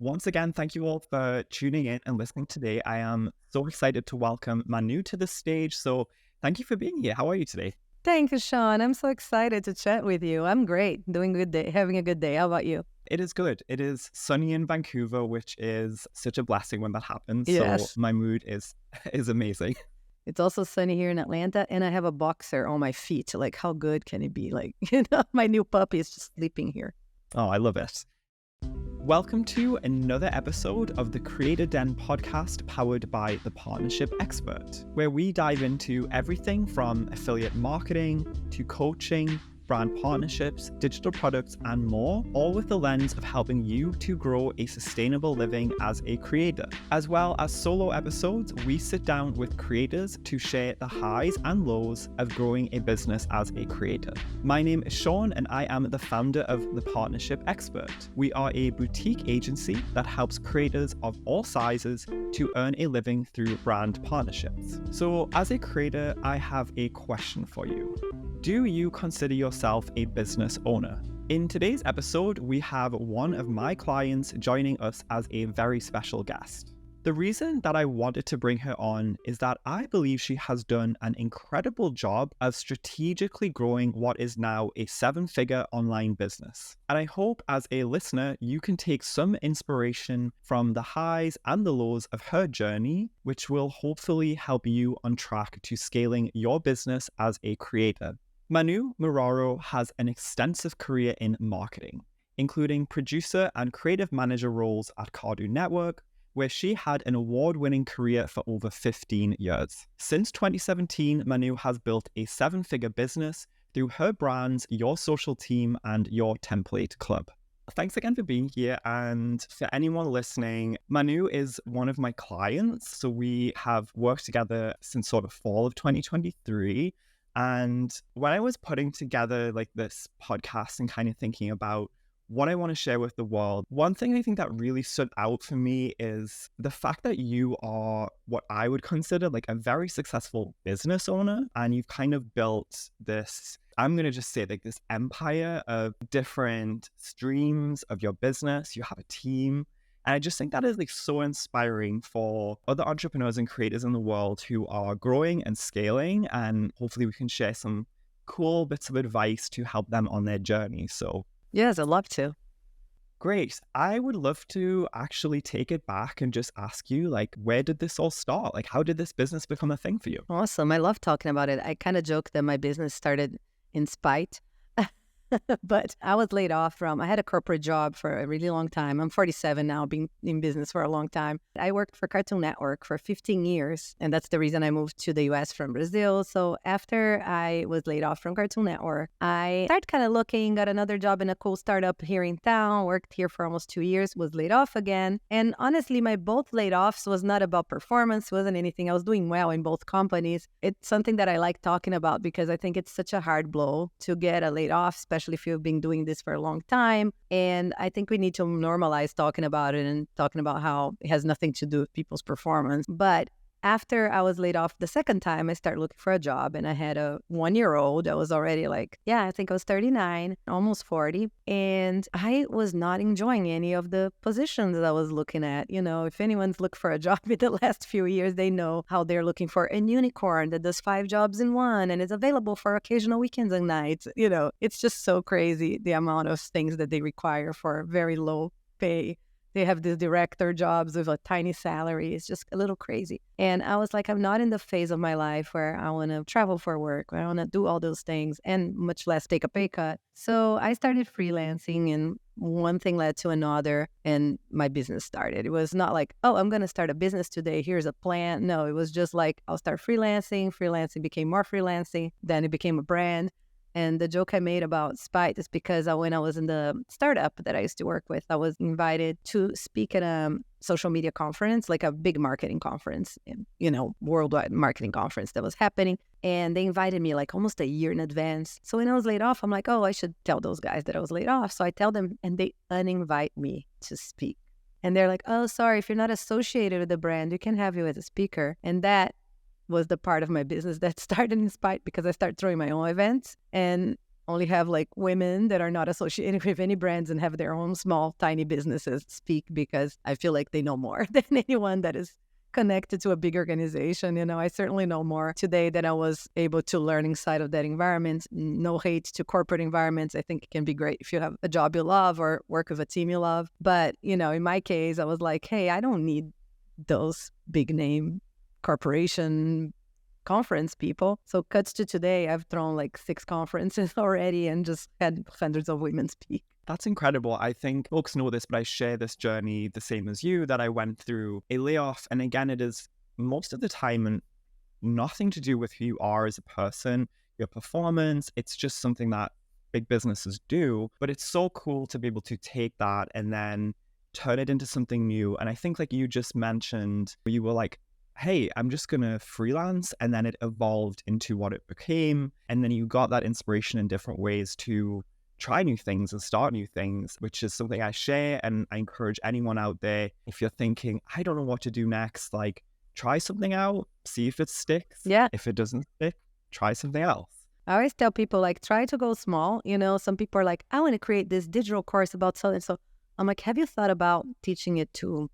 Once again, thank you all for tuning in and listening today. I am so excited to welcome Manu to the stage. So thank you for being here. How are you today? Thank you, Sean. I'm so excited to chat with you. I'm great, doing good day, having a good day. How about you? It is good. It is sunny in Vancouver, which is such a blessing when that happens. So Yes. my mood is is amazing. It's also sunny here in Atlanta, and I have a boxer on my feet. Like, how good can it be? Like, my new puppy is just sleeping here. Oh, I love it. Welcome to another episode of the Creator Den podcast powered by The Partnership Expert, where we dive into everything from affiliate marketing to coaching, brand partnerships, digital products, and more, all with the lens of helping you to grow a sustainable living as a creator. As well as solo episodes, we sit down with creators to share the highs and lows of growing a business as a creator. My name is Sean, and I am the founder of The Partnership Expert. We are a boutique agency that helps creators of all sizes to earn a living through brand partnerships. So as a creator, I have a question for you. Do you consider yourself a business owner? In today's episode, we have one of my clients joining us as a very special guest. The reason that I wanted to bring her on is that I believe she has done an incredible job of strategically growing what is now a 7-figure online business. And I hope as a listener, you can take some inspiration from the highs and the lows of her journey, which will hopefully help you on track to scaling your business as a creator. Manu Muraro has an extensive career in marketing, including producer and creative manager roles at Cartoon Network, where she had an award-winning career for over 15 years. Since 2017, Manu has built a 7-figure business through her brands, Your Social Team, and Your Template Club. Thanks again for being here. And for anyone listening, Manu is one of my clients. So we have worked together since sort of fall of 2023. And when I was putting together like this podcast and kind of thinking about what I want to share with the world, one thing I think that really stood out for me is the fact that you are what I would consider like a very successful business owner. And you've kind of built this, I'm going to just say like this empire of different streams of your business. You have a team. And I just think that is like so inspiring for other entrepreneurs and creators in the world who are growing and scaling. And hopefully we can share some cool bits of advice to help them on their journey. So Yes, I'd love to. great. I would love to actually take it back and just ask you, like, where did this all start? Like, how did this business become a thing for you? Awesome. I love talking about it. I kind of joke that my business started in spite. But I was laid off I had a corporate job for a really long time. I'm 47 now, been in business for a long time. I worked for Cartoon Network for 15 years, and that's the reason I moved to the US from Brazil. So after I was laid off from Cartoon Network, I started kind of looking, got another job in a cool startup here in town, worked here for almost 2 years, was laid off again. And honestly, my both layoffs was not about performance, wasn't anything. I was doing well in both companies. It's something that I like talking about because I think it's such a hard blow to get a laid off, especially if you've been doing this for a long time. And I think we need to normalize talking about it and talking about how it has nothing to do with people's performance. But after I was laid off the second time, I started looking for a job, and I had a 1-year-old that was already like, I think I was 39, almost 40. And I was not enjoying any of the positions that I was looking at. You know, if anyone's looked for a job in the last few years, they know how they're looking for a unicorn that does 5 jobs in one and is available for occasional weekends and nights. You know, it's just so crazy the amount of things that they require for very low pay. They have these director jobs with a tiny salary. It's just a little crazy. And I was like, I'm not in the phase of my life where I want to travel for work, where I want to do all those things, and much less take a pay cut. So I started freelancing, and one thing led to another, and my business started. It was not like, oh, I'm going to start a business today. Here's a plan. No, it was just like, I'll start freelancing. Freelancing became more freelancing. Then it became a brand. And the joke I made about Spite is because when I was in the startup that I used to work with, I was invited to speak at a social media conference, like a big marketing conference, worldwide marketing conference that was happening. And they invited me like almost a year in advance. So when I was laid off, I'm like, oh, I should tell those guys that I was laid off. So I tell them, and they uninvite me to speak. And they're like, oh, sorry, if you're not associated with the brand, we can have you as a speaker. And that was the part of my business that started in spite because I started throwing my own events. And only have like women that are not associated with any brands and have their own small, tiny businesses speak, because I feel like they know more than anyone that is connected to a big organization. You know, I certainly know more today than I was able to learn inside of that environment. No hate to corporate environments. I think it can be great if you have a job you love or work with a team you love. But, you know, in my case, I was like, hey, I don't need those big name corporation conference people. So cuts to today, I've thrown like 6 conferences already and just had hundreds of women speak. That's incredible. I think folks know this, but I share this journey the same as you, that I went through a layoff. And again, it is most of the time nothing to do with who you are as a person, your performance. It's just something that big businesses do. But it's so cool to be able to take that and then turn it into something new. And I think like you just mentioned, you were like, hey, I'm just going to freelance. And then it evolved into what it became. And then you got that inspiration in different ways to try new things and start new things, which is something I share. And I encourage anyone out there, if you're thinking, I don't know what to do next, like try something out, see if it sticks. Yeah. If it doesn't stick, try something else. I always tell people, like, try to go small. You know, some people are like, I want to create this digital course about so and so. I'm like, have you thought about teaching it to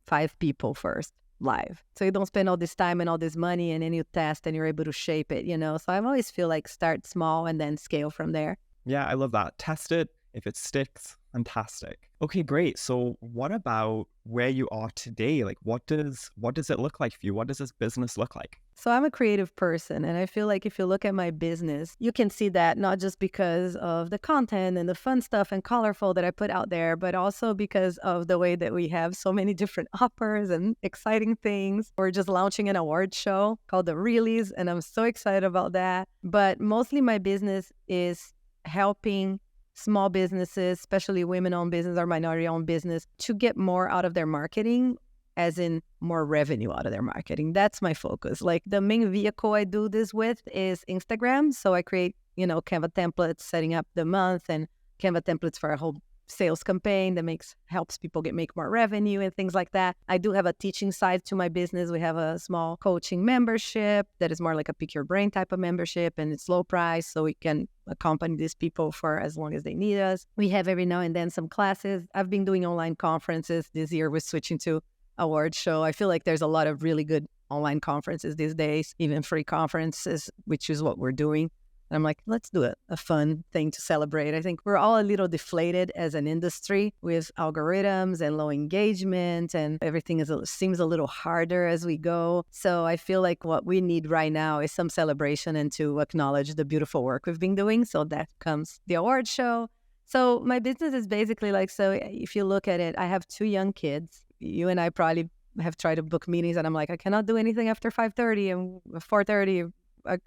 5 people first? Live, so you don't spend all this time and all this money, and then you test and you're able to shape it, you know. So I always feel like start small and then scale from there. Yeah, I love that. Test it. If it sticks, fantastic. Okay, great. So what about where you are today? Like what does it look like for you? What does this business look like? So I'm a creative person, and I feel like if you look at my business, you can see that not just because of the content and the fun stuff and colorful that I put out there, but also because of the way that we have so many different offers and exciting things. We're just launching an award show called The Reelies, and I'm so excited about that. But mostly my business is helping small businesses, especially women-owned business or minority-owned business, to get more out of their marketing, as in more revenue out of their marketing. That's my focus. Like the main vehicle I do this with is Instagram. So I create, you know, Canva templates, setting up the month, and Canva templates for a whole sales campaign that helps people make more revenue and things like that. I do have a teaching side to my business. We have a small coaching membership that is more like a pick your brain type of membership, and it's low price, so we can accompany these people for as long as they need us. We have every now and then some classes. I've been doing online conferences. This year we're switching to award show. I feel like there's a lot of really good online conferences these days, even free conferences, which is what we're doing. And I'm like, let's do a fun thing to celebrate. I think we're all a little deflated as an industry with algorithms and low engagement, and everything seems a little harder as we go. So I feel like what we need right now is some celebration and to acknowledge the beautiful work we've been doing. So that comes the award show. So my business is basically like, so if you look at it, I have 2 young kids. You and I probably have tried to book meetings, and I'm like, I cannot do anything after 5:30 and 4:30.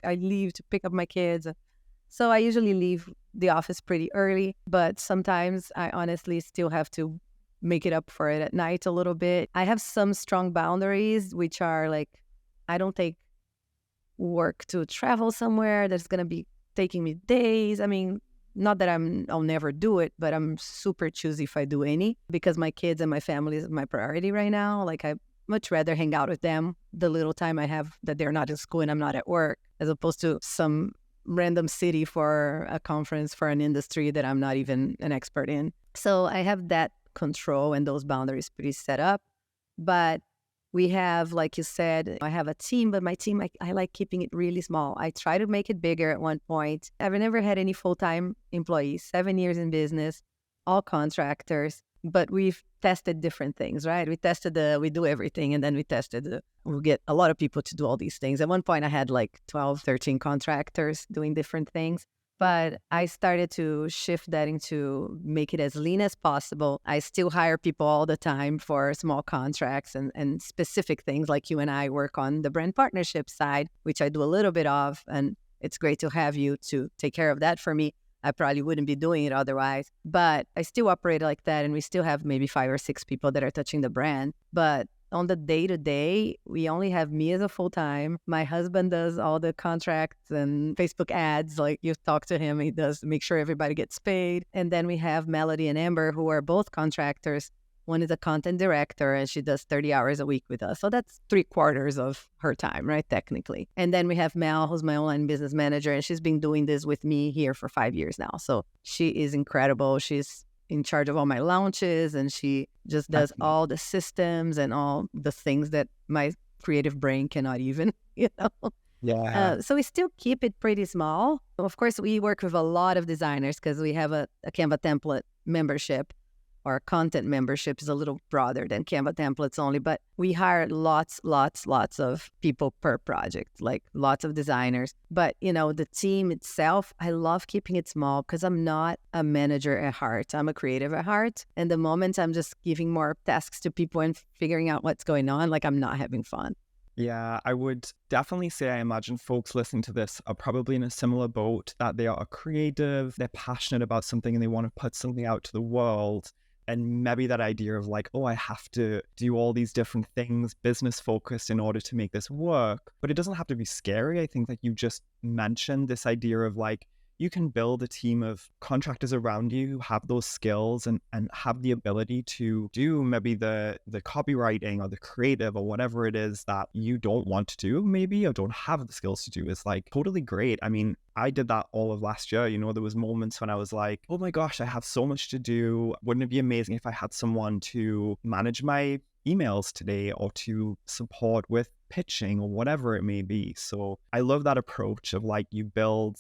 I leave to pick up my kids. So I usually leave the office pretty early, but sometimes I honestly still have to make it up for it at night a little bit. I have some strong boundaries, which are like, I don't take work to travel somewhere that's going to be taking me days. I mean, not that I'll never do it, but I'm super choosy if I do any, because my kids and my family is my priority right now. Like I much rather hang out with them the little time I have that they're not in school and I'm not at work, as opposed to some random city for a conference for an industry that I'm not even an expert in. So I have that control and those boundaries pretty set up. But we have, like you said, I have a team, but my team, I like keeping it really small. I try to make it bigger at one point. I've never had any full-time employees, 7 years in business, all contractors, but we've tested different things, right? We do everything, and then we get a lot of people to do all these things. At one point, I had like 12, 13 contractors doing different things. But I started to shift that into make it as lean as possible. I still hire people all the time for small contracts and specific things, like you and I work on the brand partnership side, which I do a little bit of. And it's great to have you to take care of that for me. I probably wouldn't be doing it otherwise. But I still operate like that. And we still have maybe 5 or 6 people that are touching the brand. But on the day-to-day, we only have me as a full-time. My husband does all the contracts and Facebook ads. Like you talk to him, he does make sure everybody gets paid. And then we have Melody and Amber, who are both contractors. One is a content director, and she does 30 hours a week with us. So that's 3/4 of her time, right? Technically. And then we have Mel, who's my online business manager, and she's been doing this with me here for 5 years now. So she is incredible. She's in charge of all my launches, and she just does all the systems and all the things that my creative brain cannot even, you know? Yeah. So we still keep it pretty small. Of course, we work with a lot of designers because we have a Canva template membership. Our content membership is a little broader than Canva templates only, but we hire lots of people per project, like lots of designers. But, the team itself, I love keeping it small because I'm not a manager at heart. I'm a creative at heart. And the moment I'm just giving more tasks to people and figuring out what's going on, like I'm not having fun. Yeah, I would definitely say I imagine folks listening to this are probably in a similar boat, that they are creative, they're passionate about something and they want to put something out to the world. And maybe that idea of like, oh, I have to do all these different things, business focused in order to make this work. But it doesn't have to be scary. I think like you just mentioned this idea of like, you can build a team of contractors around you who have those skills and have the ability to do maybe the copywriting or the creative or whatever it is that you don't want to do maybe, or don't have the skills to do, is like totally great. I mean, I did that all of last year. There was moments when I was like, oh my gosh, I have so much to do. Wouldn't it be amazing if I had someone to manage my emails today or to support with pitching or whatever it may be? So I love that approach of like, you build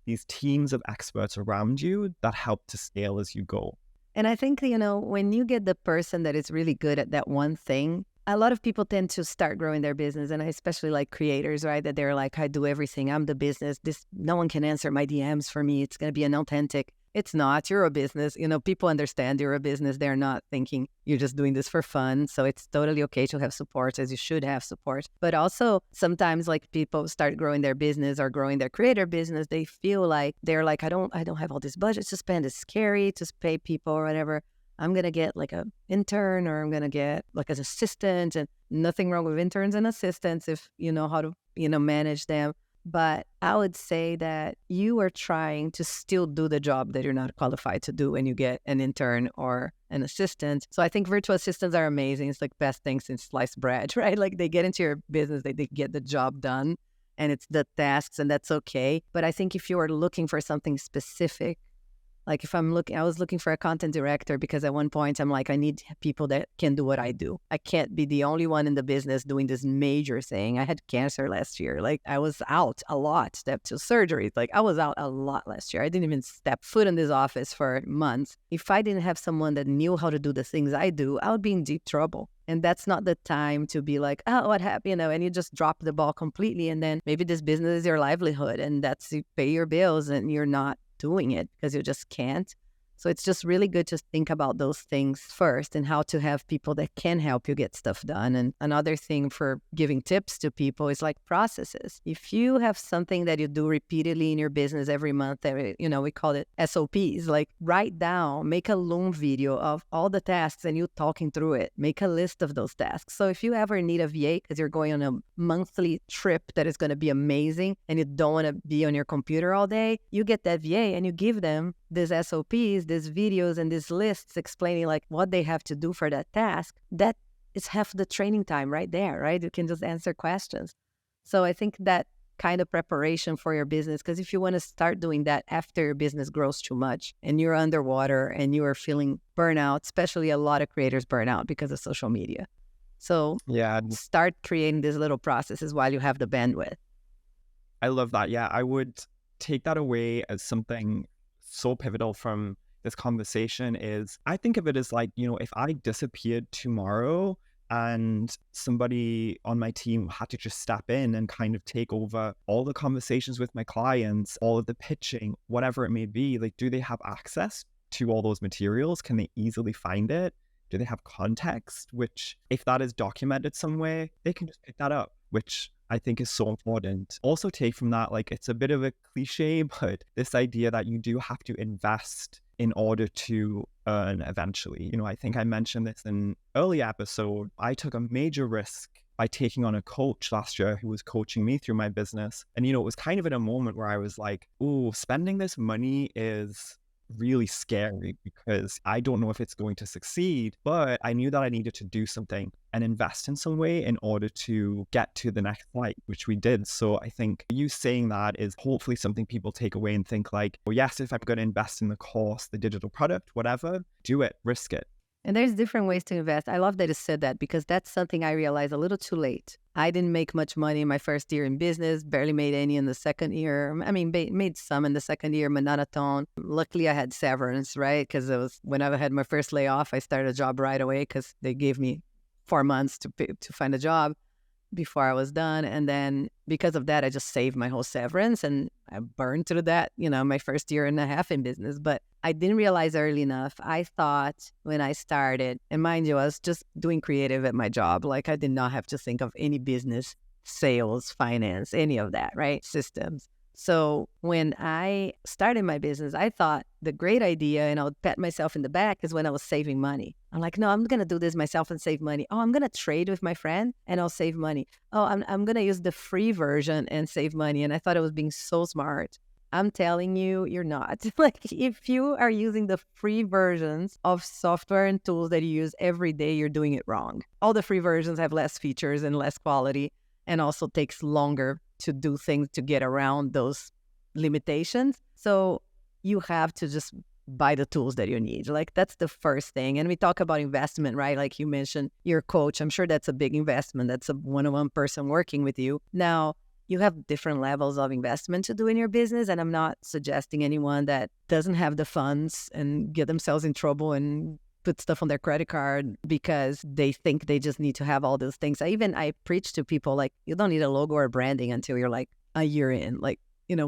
these teams of experts around you that help to scale as you go. And I think, when you get the person that is really good at that one thing, a lot of people tend to start growing their business. And I especially like creators, right? That they're like, I do everything. I'm the business. No one can answer my DMs for me. It's going to be inauthentic. It's not. You're a business. People understand you're a business. They're not thinking you're just doing this for fun. So it's totally okay to have support, as you should have support. But also sometimes like people start growing their business or growing their creator business, they feel like they're like, I don't have all this budget to spend. It's scary to pay people or whatever. I'm going to get like an intern, or I'm going to get like an assistant, and nothing wrong with interns and assistants if you know how to, manage them. But I would say that you are trying to still do the job that you're not qualified to do when you get an intern or an assistant. So I think virtual assistants are amazing. It's like best thing since sliced bread, right? Like they get into your business, they get the job done, and it's the tasks, and that's okay. But I think if you are looking for something specific, like if I was looking for a content director because at one point I'm like, I need people that can do what I do. I can't be the only one in the business doing this major thing. I had cancer last year. Like I was out a lot, step to surgery. Like I was out a lot last year. I didn't even step foot in this office for months. If I didn't have someone that knew how to do the things I do, I would be in deep trouble. And that's not the time to be like, oh, what happened? And you just drop the ball completely. And then maybe this business is your livelihood, and that's you pay your bills, and you're not doing it because you just can't. So it's just really good to think about those things first and how to have people that can help you get stuff done. And another thing for giving tips to people is like processes. If you have something that you do repeatedly in your business every month, we call it SOPs, like write down, make a Loom video of all the tasks and you talking through it. Make a list of those tasks. So if you ever need a VA because you're going on a monthly trip that is going to be amazing and you don't want to be on your computer all day, you get that VA and you give them these SOPs, these videos, and these lists explaining like what they have to do for that task. That is half the training time right there, right? You can just answer questions. So I think that kind of preparation for your business, because if you want to start doing that after your business grows too much and you're underwater and you are feeling burnout, especially a lot of creators burn out because of social media. So yeah, start creating these little processes while you have the bandwidth. I love that. Yeah, I would take that away as something so pivotal from this conversation. Is I think of it as like, if I disappeared tomorrow and somebody on my team had to just step in and kind of take over all the conversations with my clients, all of the pitching, whatever it may be, like, do they have access to all those materials? Can they easily find it? Do they have context? Which, if that is documented somewhere, they can just pick that up, which I think is so important. Also take from that, like, it's a bit of a cliche, but this idea that you do have to invest in order to earn eventually. I think I mentioned this in an early episode. I took a major risk by taking on a coach last year who was coaching me through my business. And, it was kind of in a moment where I was like, oh, spending this money is really scary because I don't know if it's going to succeed, but I knew that I needed to do something and invest in some way in order to get to the next flight, which we did. So I think you saying that is hopefully something people take away and think like, oh yes, if I'm going to invest in the course, the digital product, whatever, do it, risk it. And there's different ways to invest. I love that you said that because that's something I realized a little too late. I didn't make much money in my first year in business, barely made any in the second year. I mean, made some in the second year, but not a ton. Luckily, I had severance, right? Because it was when I had my first layoff, I started a job right away because they gave me 4 months to find a job before I was done. And then because of that, I just saved my whole severance and I burned through that, my first year and a half in business. But I didn't realize early enough. I thought when I started, and mind you, I was just doing creative at my job. Like I did not have to think of any business, sales, finance, any of that, right? Systems. So when I started my business, I thought the great idea, and I'll pat myself in the back, is when I was saving money. I'm like, no, I'm going to do this myself and save money. Oh, I'm going to trade with my friend and I'll save money. Oh, I'm going to use the free version and save money. And I thought I was being so smart. I'm telling you, you're not. Like if you are using the free versions of software and tools that you use every day, you're doing it wrong. All the free versions have less features and less quality and also takes longer to do things to get around those limitations. So you have to just buy the tools that you need. Like that's the first thing. And we talk about investment, right? Like you mentioned your coach. I'm sure that's a big investment. That's a one-on-one person working with you. Now, you have different levels of investment to do in your business. And I'm not suggesting anyone that doesn't have the funds and get themselves in trouble and put stuff on their credit card because they think they just need to have all those things. I preach to people like, you don't need a logo or branding until you're like a year in, like,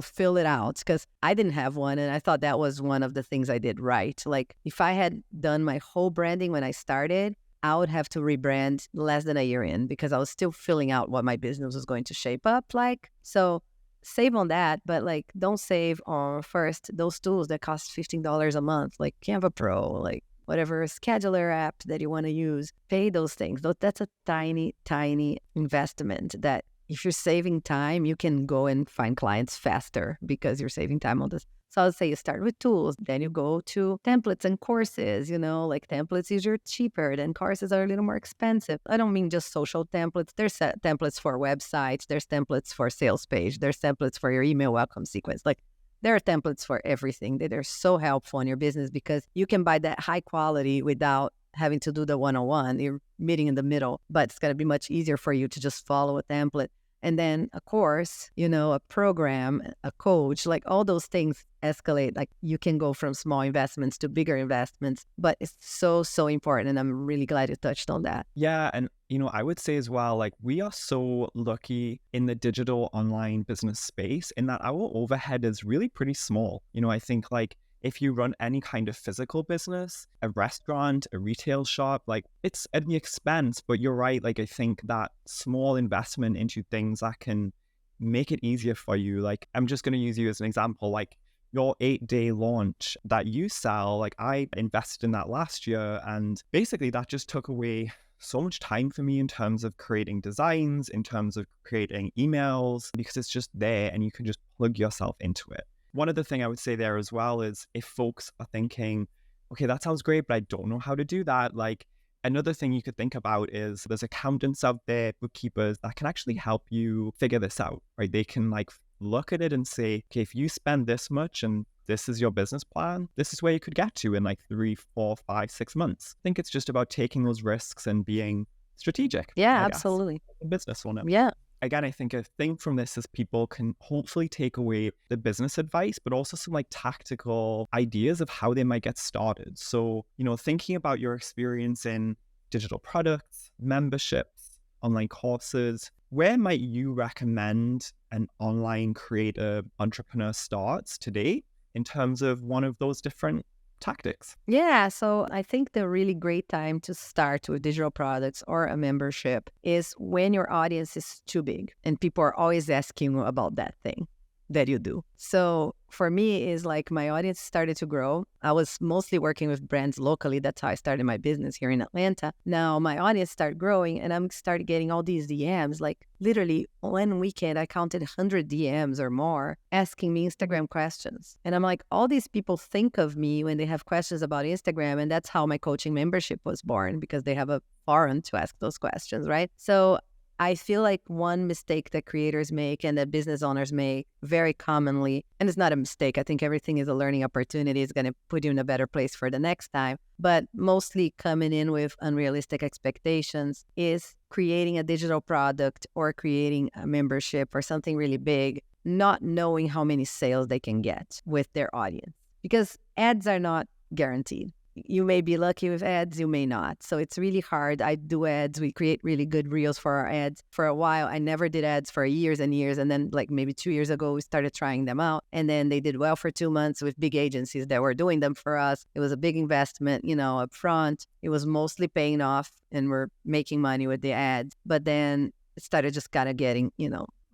fill it out. Because I didn't have one. And I thought that was one of the things I did right. Like if I had done my whole branding when I started, I would have to rebrand less than a year in because I was still filling out what my business was going to shape up like. So save on that, but like don't save on first those tools that cost $15 a month, like Canva Pro, like whatever scheduler app that you want to use. Pay those things. That's a tiny, tiny investment that if you're saving time, you can go and find clients faster because you're saving time on this. So I would say you start with tools, then you go to templates and courses, like templates usually are cheaper, then courses are a little more expensive. I don't mean just social templates. There's templates for websites, there's templates for sales page, there's templates for your email welcome sequence. Like there are templates for everything that are so helpful in your business because you can buy that high quality without having to do the one-on-one. You're meeting in the middle, but it's going to be much easier for you to just follow a template. And then a course, a program, a coach, like all those things escalate. Like you can go from small investments to bigger investments, but it's so, so important. And I'm really glad you touched on that. Yeah. And, I would say as well, like we are so lucky in the digital online business space in that our overhead is really pretty small. I think like if you run any kind of physical business, a restaurant, a retail shop, like it's at the expense, but you're right. Like I think that small investment into things that can make it easier for you. Like I'm just going to use you as an example, like your 8-day launch that you sell, like I invested in that last year. And basically that just took away so much time for me in terms of creating designs, in terms of creating emails, because it's just there and you can just plug yourself into it. One other thing I would say there as well is if folks are thinking, okay, that sounds great, but I don't know how to do that. Like another thing you could think about is there's accountants out there, bookkeepers that can actually help you figure this out, right? They can like look at it and say, okay, if you spend this much and this is your business plan, this is where you could get to in like 3, 4, 5, 6 months. I think it's just about taking those risks and being strategic. Yeah, absolutely. Business owner. Yeah. Again, I think a thing from this is people can hopefully take away the business advice, but also some like tactical ideas of how they might get started. So, thinking about your experience in digital products, memberships, online courses, where might you recommend an online creator entrepreneur starts today in terms of one of those different tactics? Yeah, so I think the really great time to start with digital products or a membership is when your audience is too big and people are always asking you about that thing. that you do. So for me, is like my audience started to grow. I was mostly working with brands locally. That's how I started my business here in Atlanta. Now my audience started growing and I'm started getting all these DMs. Like literally one weekend, I counted 100 DMs or more asking me Instagram questions. And I'm like, all these people think of me when they have questions about Instagram. And that's how my coaching membership was born, because they have a forum to ask those questions, right? So I feel like one mistake that creators make and that business owners make very commonly, and it's not a mistake, I think everything is a learning opportunity, it's going to put you in a better place for the next time, but mostly coming in with unrealistic expectations, is creating a digital product or creating a membership or something really big, not knowing how many sales they can get with their audience. Because ads are not guaranteed. You may be lucky with ads, you may not. So it's really hard. I do ads. We create really good reels for our ads. For a while, I never did ads for years and years. And then like maybe 2 years ago, we started trying them out. And then they did well for 2 months with big agencies that were doing them for us. It was a big investment, up front. It was mostly paying off and we're making money with the ads. But then it started just kind of getting,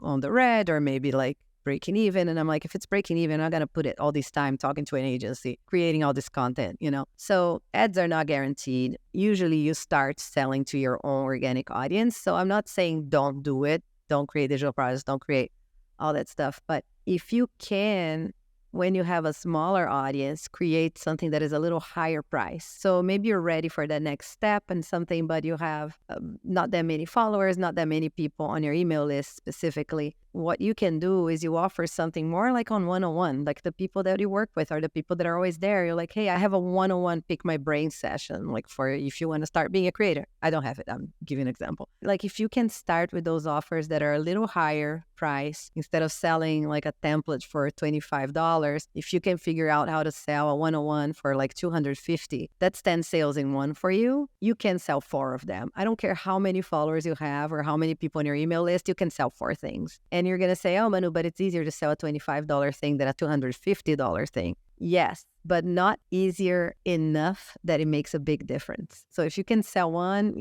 on the red or maybe like breaking even. And I'm like, if it's breaking even, I'm going to put it all this time talking to an agency, creating all this content, So ads are not guaranteed. Usually you start selling to your own organic audience. So I'm not saying don't do it. Don't create digital products. Don't create all that stuff. But if you can, when you have a smaller audience, create something that is a little higher price. So maybe you're ready for the next step and something, but you have not that many followers, not that many people on your email list specifically. What you can do is you offer something more like on one-on-one, like the people that you work with are the people that are always there. You're like, hey, I have a one-on-one pick my brain session, like for if you want to start being a creator. I don't have it. I'm giving an example. Like if you can start with those offers that are a little higher price, instead of selling like a template for $25, if you can figure out how to sell a one-on-one for like $250, that's 10 sales in one for you. You can sell 4 of them. I don't care how many followers you have or how many people on your email list, you can sell 4 things. And you're going to say, oh, Manu, but it's easier to sell a $25 thing than a $250 thing. Yes, but not easier enough that it makes a big difference. So if you can sell one,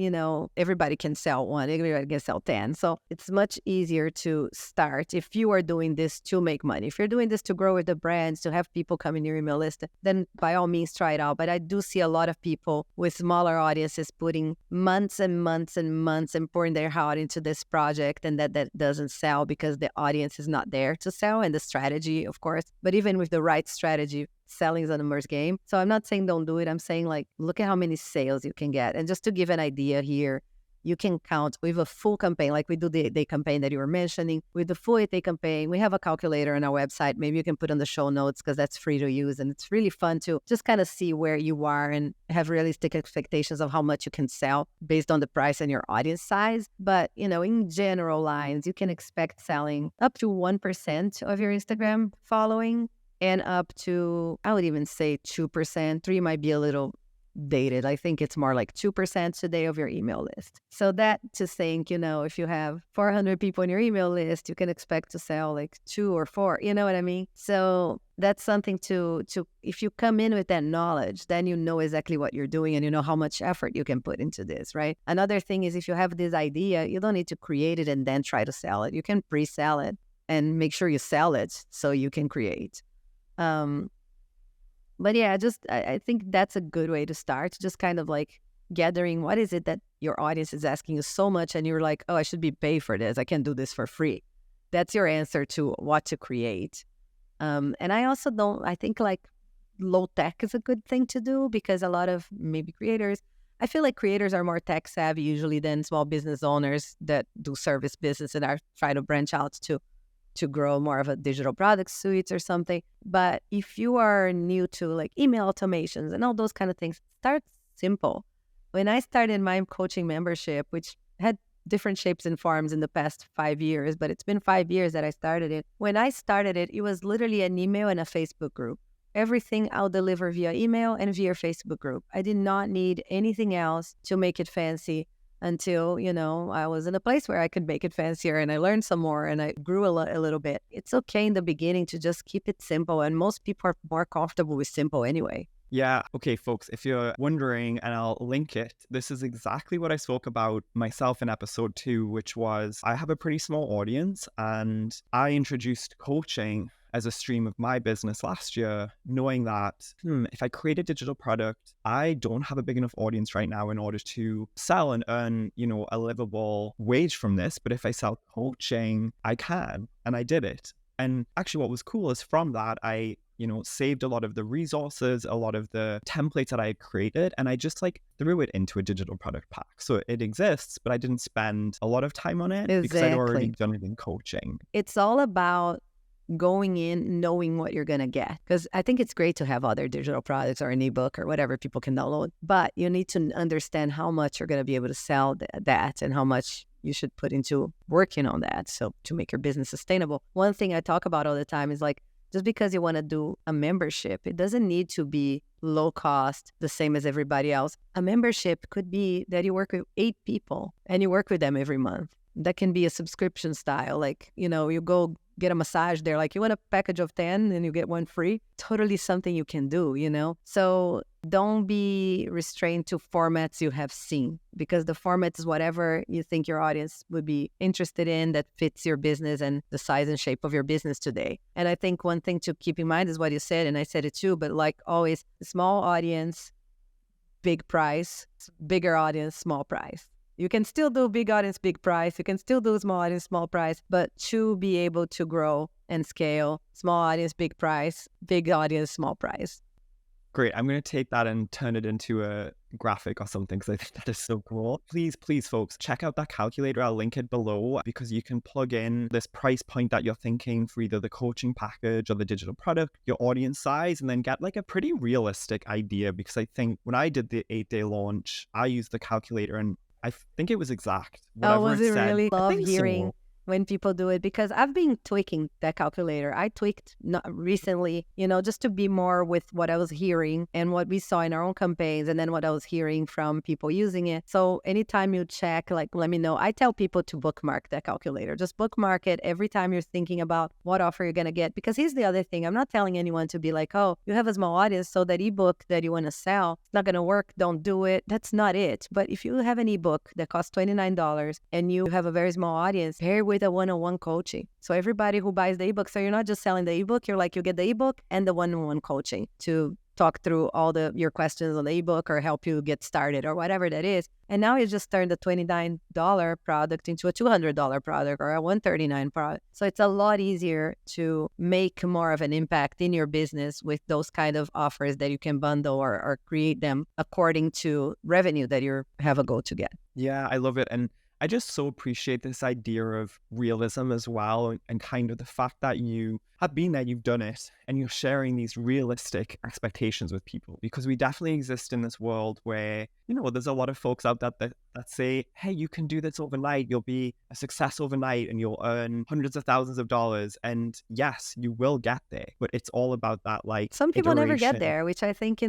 everybody can sell one, everybody can sell 10. So it's much easier to start if you are doing this to make money. If you're doing this to grow with the brands, to have people come in your email list, then by all means try it out. But I do see a lot of people with smaller audiences putting months and months and months and pouring their heart into this project, and that doesn't sell because the audience is not there to sell, and the strategy, of course. But even with the right strategy, selling is a numbers game. So I'm not saying don't do it. I'm saying like, look at how many sales you can get. And just to give an idea here, you can count with a full campaign, like we do the campaign that you were mentioning. With the full 8-day campaign, we have a calculator on our website. Maybe you can put on the show notes because that's free to use. And it's really fun to just kind of see where you are and have realistic expectations of how much you can sell based on the price and your audience size. But, in general lines, you can expect selling up to 1% of your Instagram following, and up to, I would even say 2%. 3 might be a little dated. I think it's more like 2% today of your email list. So that to think, if you have 400 people in your email list, you can expect to sell like 2 or 4, you know what I mean? So that's something to if you come in with that knowledge, then you know exactly what you're doing and you know how much effort you can put into this, right? Another thing is if you have this idea, you don't need to create it and then try to sell it. You can pre-sell it and make sure you sell it so you can create. But yeah, I think that's a good way to start. Just kind of like gathering what is it that your audience is asking you so much, and you're like, oh, I should be paid for this. I can't do this for free. That's your answer to what to create. And I think like low tech is a good thing to do, because a lot of maybe creators, I feel like creators are more tech savvy usually than small business owners that do service business and are trying to branch out to grow more of a digital product suite or something. But if you are new to like email automations and all those kind of things, start simple. When I started my coaching membership, which had different shapes and forms in the past 5 years, but it's been 5 years that I started it. When I started it, it was literally an email and a Facebook group. Everything I'll deliver via email and via Facebook group. I did not need anything else to make it fancy until, I was in a place where I could make it fancier, and I learned some more and I grew a little bit. It's okay in the beginning to just keep it simple, and most people are more comfortable with simple anyway. Yeah. Okay, folks, if you're wondering, and I'll link it, this is exactly what I spoke about myself in episode 2, which was I have a pretty small audience and I introduced coaching as a stream of my business last year, knowing that if I create a digital product, I don't have a big enough audience right now in order to sell and earn, a livable wage from this. But if I sell coaching, I can. And I did it. And actually what was cool is from that, I saved a lot of the resources, a lot of the templates that I had created, and I just threw it into a digital product pack. So it exists, but I didn't spend a lot of time on it because I'd already done it in coaching. It's all about going in, knowing what you're going to get. Because I think it's great to have other digital products or an ebook or whatever people can download, but you need to understand how much you're going to be able to sell that and how much you should put into working on that. So to make your business sustainable. One thing I talk about all the time is just because you want to do a membership, it doesn't need to be low cost, the same as everybody else. A membership could be that you work with 8 people and you work with them every month. That can be a subscription style. You go get a massage there. You want a package of 10 and you get one free. Totally something you can do, So don't be restrained to formats you have seen, because the format is whatever you think your audience would be interested in that fits your business and the size and shape of your business today. And I think one thing to keep in mind is what you said, and I said it too, but always, small audience, big price, bigger audience, small price. You can still do big audience, big price. You can still do small audience, small price. But to be able to grow and scale, small audience, big price, big audience, small price. Great. I'm going to take that and turn it into a graphic or something because I think that is so cool. Please, folks, check out that calculator. I'll link it below because you can plug in this price point that you're thinking for either the coaching package or the digital product, your audience size, and then get a pretty realistic idea. Because I think when I did the 8-day launch, I used the calculator and I think it was exact. Oh, was it really? Love hearing when people do it, because I've been tweaking that calculator. I tweaked recently, just to be more with what I was hearing and what we saw in our own campaigns, and then what I was hearing from people using it. So anytime you check, let me know. I tell people to bookmark that calculator. Just bookmark it every time you're thinking about what offer you're going to get. Because here's the other thing. I'm not telling anyone to be oh, you have a small audience, so that ebook that you want to sell, it's not going to work. Don't do it. That's not it. But if you have an ebook that costs $29 and you have a very small audience, pair with a one-on-one coaching. So everybody who buys the ebook, so you're not just selling the ebook, you're you get the ebook and the one-on-one coaching to talk through all your questions on the ebook or help you get started or whatever that is. And now you just turn the $29 product into a $200 product or a $139 product. So it's a lot easier to make more of an impact in your business with those kind of offers that you can bundle or create them according to revenue that you have a goal to get. Yeah, I love it. And I just so appreciate this idea of realism as well, and kind of the fact that you have been there, you've done it, and you're sharing these realistic expectations with people. Because we definitely exist in this world where, there's a lot of folks out there that say, hey, you can do this overnight, you'll be a success overnight and you'll earn hundreds of thousands of dollars. And yes, you will get there, but it's all about that some people iteration. never get there, which I think,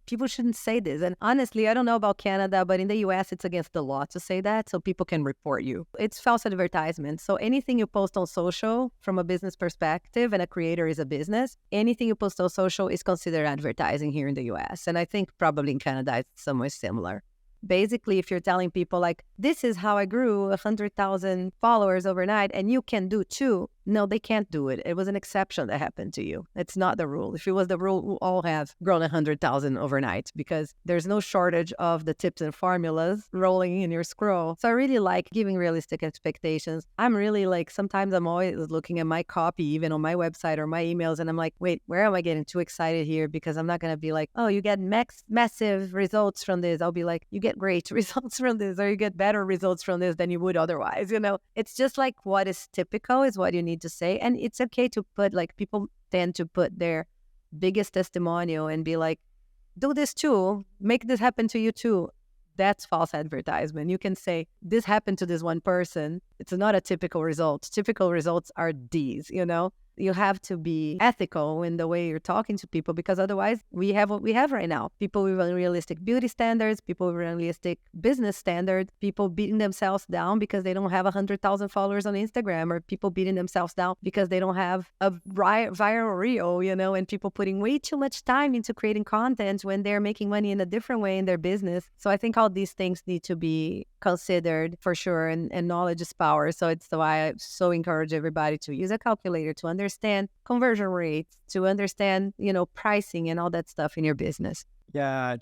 people shouldn't say this. And honestly, I don't know about Canada, but in the US, it's against the law to say that, so people can report you. It's false advertisement. So anything you post on social from a business perspective, and a creator is a business, anything you post on social is considered advertising here in the US. And I think probably in Canada, it's somewhere similar. Basically, if you're telling people this is how I grew 100,000 followers overnight and you can do too, no, they can't do it. It was an exception that happened to you. It's not the rule. If it was the rule, we all have grown 100,000 overnight, because there's no shortage of the tips and formulas rolling in your scroll. So I really like giving realistic expectations. I'm really sometimes I'm always looking at my copy, even on my website or my emails, and I'm wait, where am I getting too excited here? Because I'm not going to be oh, you get massive results from this. I'll be you get great results from this, or you get better results from this than you would otherwise. It's just what is typical is what you need to say. And it's okay to put people tend to put their biggest testimonial and be do this too, make this happen to you too. That's false advertisement. You can say this happened to this one person. It's not a typical result. Typical results are these, You have to be ethical in the way you're talking to people, because otherwise we have what we have right now. People with unrealistic beauty standards, people with unrealistic business standards, people beating themselves down because they don't have 100,000 followers on Instagram, or people beating themselves down because they don't have a viral reel, and people putting way too much time into creating content when they're making money in a different way in their business. So I think all these things need to be considered for sure, and knowledge is power. So it's why I so encourage everybody to use a calculator to understand conversion rates, to understand, pricing and all that stuff in your business. Yeah,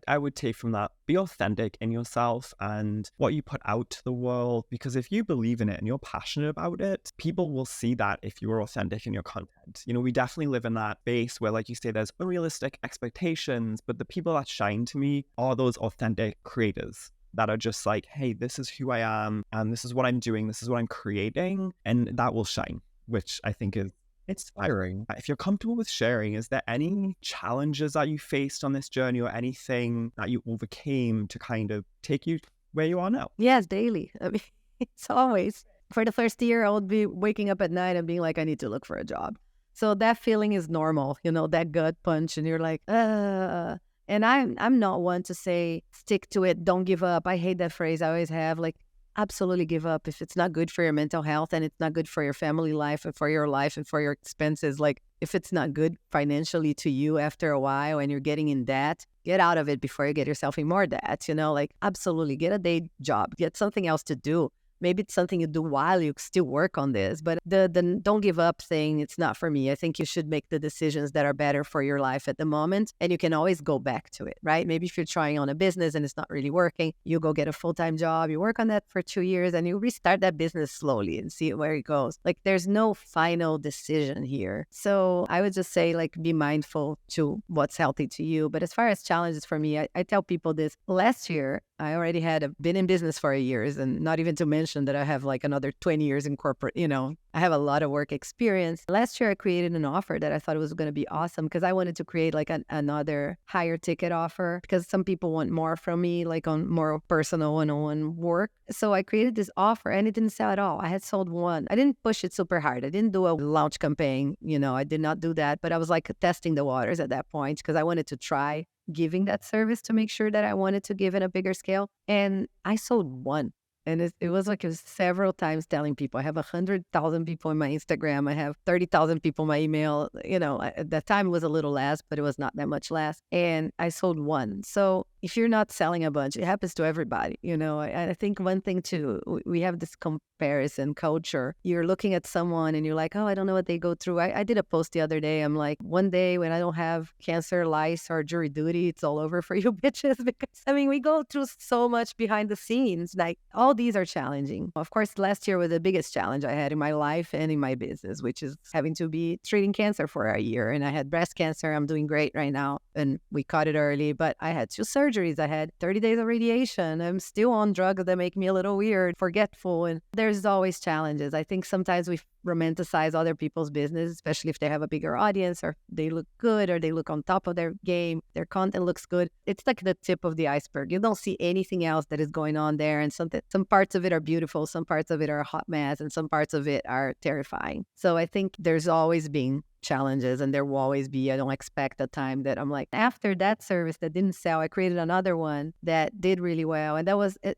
I would take from that, be authentic in yourself and what you put out to the world, because if you believe in it and you're passionate about it, people will see that if you are authentic in your content. We definitely live in that base where, like you say, there's unrealistic expectations, but the people that shine to me are those authentic creators that are just like, hey, this is who I am and this is what I'm doing, this is what I'm creating, and that will shine, which I think is inspiring. If you're comfortable with sharing, is there any challenges that you faced on this journey or anything that you overcame to kind of take you where you are now? Yes, daily. I mean, it's always. For the first year, I would be waking up at night and being like, I need to look for a job. So that feeling is normal, that gut punch, and you're like, And I'm not one to say, stick to it, don't give up. I hate that phrase. I always have, like, absolutely give up if it's not good for your mental health and it's not good for your family life and for your expenses. Like, if it's not good financially to you after a while and you're getting in debt, get out of it before you get yourself in more debt. Like, absolutely get a day job, get something else to do. Maybe it's something you do while you still work on this, but the don't give up thing, it's not for me. I think you should make the decisions that are better for your life at the moment, and you can always go back to it, right? Maybe if you're trying on a business and it's not really working, you go get a full-time job, you work on that for 2 years, and you restart that business slowly and see where it goes. Like, there's no final decision here. So I would just say, like, be mindful to what's healthy to you. But as far as challenges for me, I tell people this. Last year, I already been in business for years, and not even to mention that I have like another 20 years in corporate, I have a lot of work experience. Last year, I created an offer that I thought was going to be awesome, because I wanted to create like another higher ticket offer, because some people want more from me, like on more personal one-on-one work. So I created this offer and it didn't sell at all. I had sold one. I didn't push it super hard. I didn't do a launch campaign. I did not do that, but I was like testing the waters at that point, because I wanted to try giving that service to make sure that I wanted to give in a bigger scale. And I sold one. And it was several times telling people, I have 100,000 people in my Instagram. I have 30,000 people in my email. At that time it was a little less, but it was not that much less. And I sold one. So if you're not selling a bunch, it happens to everybody. I think one thing too, we have this comparison culture. You're looking at someone and you're like, oh, I don't know what they go through. I did a post the other day. I'm like, one day when I don't have cancer, lice, or jury duty, it's all over for you bitches. Because we go through so much behind the scenes. Like, all these are challenging. Of course, last year was the biggest challenge I had in my life and in my business, which is having to be treating cancer for a year. And I had breast cancer. I'm doing great right now. And we caught it early, but I had 2 surgeries. I had 30 days of radiation. I'm still on drugs that make me a little weird, forgetful. And there's always challenges. I think sometimes we romanticize other people's business, especially if they have a bigger audience, or they look good, or they look on top of their game, their content looks good. It's like the tip of the iceberg. You don't see anything else that is going on there. And some parts of it are beautiful, some parts of it are a hot mess, and some parts of it are terrifying. So I think there's always been challenges, and there will always be. I don't expect a time that I'm like, after that service that didn't sell, I created another one that did really well. And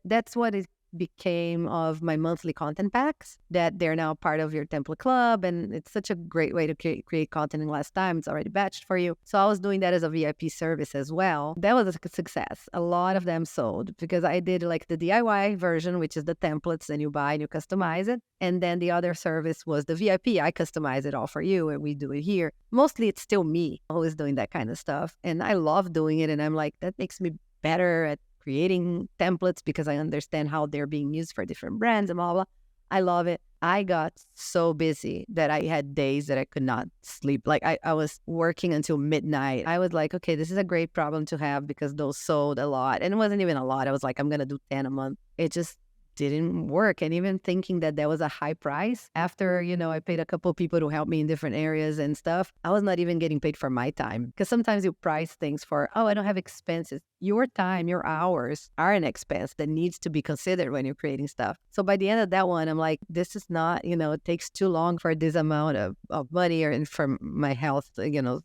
that's what it became of my monthly content packs, that they're now part of your template club. And it's such a great way to create content in less time. It's already batched for you. So I was doing that as a VIP service as well. That was a success. A lot of them sold, because I did like the DIY version, which is the templates, and you buy and you customize it. And then the other service was the VIP. I customize it all for you, and we do it here. Mostly it's still me who is doing that kind of stuff. And I love doing it. And I'm like, that makes me better at creating templates, because I understand how they're being used for different brands and blah, blah. I love it. I got so busy that I had days that I could not sleep. Like, I was working until midnight. I was like, okay, this is a great problem to have, because those sold a lot. And it wasn't even a lot. I was like, I'm going to do 10 a month. It just didn't work. And even thinking that was a high price, after, I paid a couple of people to help me in different areas and stuff, I was not even getting paid for my time. Because sometimes you price things for, oh, I don't have expenses. your time, your hours are an expense that needs to be considered when you're creating stuff. So by the end of that one, I'm like, this is not, it takes too long for this amount of money, or and for my health,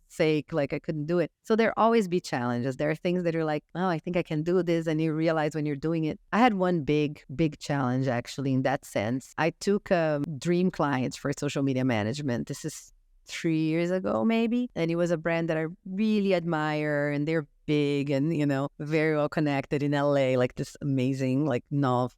sake, like I couldn't do it. So there always be challenges. There are things that are like, oh, I think I can do this. And you realize when you're doing it. I had one big challenge actually in that sense. I took dream clients for social media management. This is 3 years ago, maybe. And it was a brand that I really admire, and they're big and, very well connected in LA, like this amazing, like no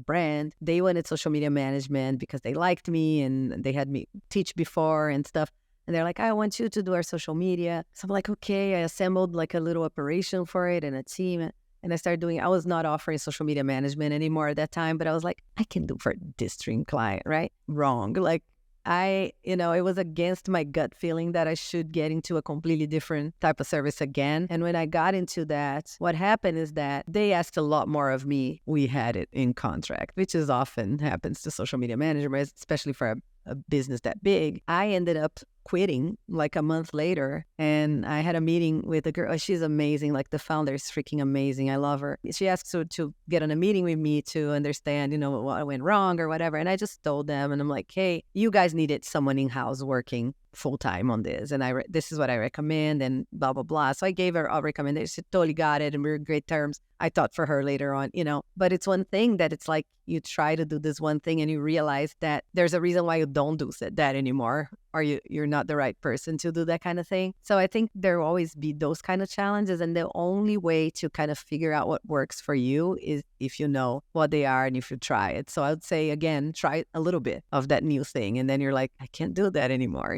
brand. They wanted social media management because they liked me and they had me teach before and stuff. And they're like, I want you to do our social media. So I'm like, okay. I assembled like a little operation for it and a team. And I started doing, I was not offering social media management anymore at that time, but I was like, I can do for this dream client, right? Wrong. Like it was against my gut feeling that I should get into a completely different type of service again. And when I got into that, what happened is that they asked a lot more of me. We had it in contract, which is often happens to social media managers, especially for a business that big. I ended up quitting like a month later, and I had a meeting with a girl. She's amazing. Like the founder is freaking amazing. I love her. She asked to get on a meeting with me to understand, what went wrong or whatever. And I just told them, and I'm like, hey, you guys needed someone in-house working full-time on this, and this is what I recommend, and blah blah blah. So I gave her a recommendation. She totally got it, and we were in great terms. I thought for her later on, but it's one thing that it's like you try to do this one thing and you realize that there's a reason why you don't do that anymore, or you're not the right person to do that kind of thing. So I think there will always be those kind of challenges, and the only way to kind of figure out what works for you is if you know what they are and if you try it. So I would say, again, try a little bit of that new thing, and then you're like, I can't do that anymore,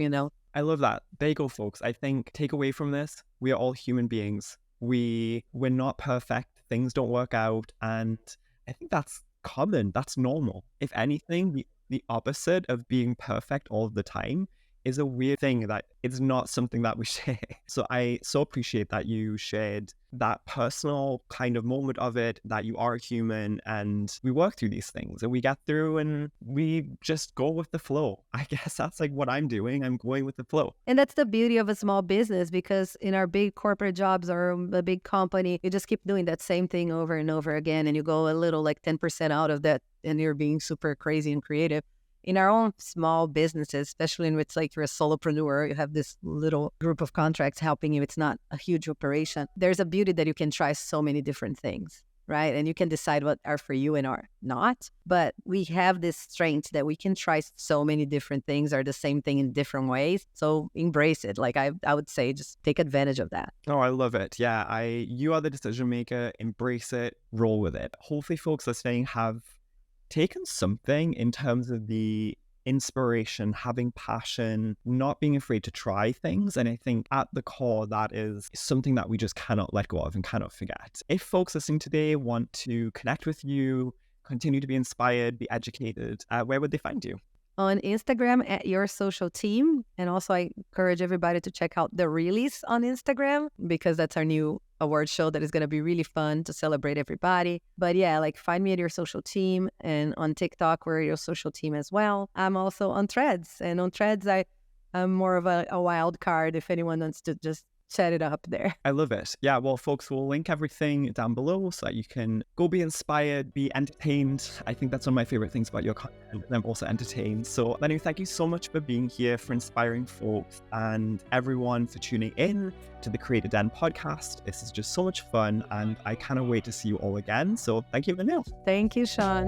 I love that. There you go, folks. I think take away from this, we are all human beings. We're not perfect. Things don't work out. And I think that's common. That's normal. If anything, the opposite of being perfect all the time is a weird thing that it's not something that we share. So I so appreciate that you shared that personal kind of moment of it, that you are a human and we work through these things and we get through and we just go with the flow. I guess that's like what I'm doing. I'm going with the flow. And that's the beauty of a small business, because in our big corporate jobs or a big company, you just keep doing that same thing over and over again, and you go a little like 10% out of that and you're being super crazy and creative. In our own small businesses, especially in which like you're a solopreneur, you have this little group of contracts helping you. It's not a huge operation. There's a beauty that you can try so many different things, right? And you can decide what are for you and are not. But we have this strength that we can try so many different things or the same thing in different ways. So embrace it. Like I would say, just take advantage of that. Oh, I love it. Yeah, you are the decision maker. Embrace it. Roll with it. Hopefully, folks listening have taken something in terms of the inspiration, having passion, not being afraid to try things. And I think at the core, that is something that we just cannot let go of and cannot forget. If folks listening today want to connect with you, continue to be inspired, be educated, where would they find you? On Instagram at Your Social Team. And also I encourage everybody to check out The Release on Instagram, because that's our new award show that is going to be really fun to celebrate everybody. But yeah, like find me at Your Social Team, and on TikTok we're Your Social Team as well. I'm also on Threads, and on Threads I'm more of a wild card if anyone wants to just chat it up there. I love it. Yeah, well, folks, we'll link everything down below so that you can go be inspired, be entertained. I think that's one of my favorite things about your content. I'm also entertained. So, Manu, thank you so much for being here, for inspiring folks, and everyone for tuning in to the Creator Den podcast. This is just so much fun, and I cannot wait to see you all again. So, thank you, Manu. Thank you, Sean.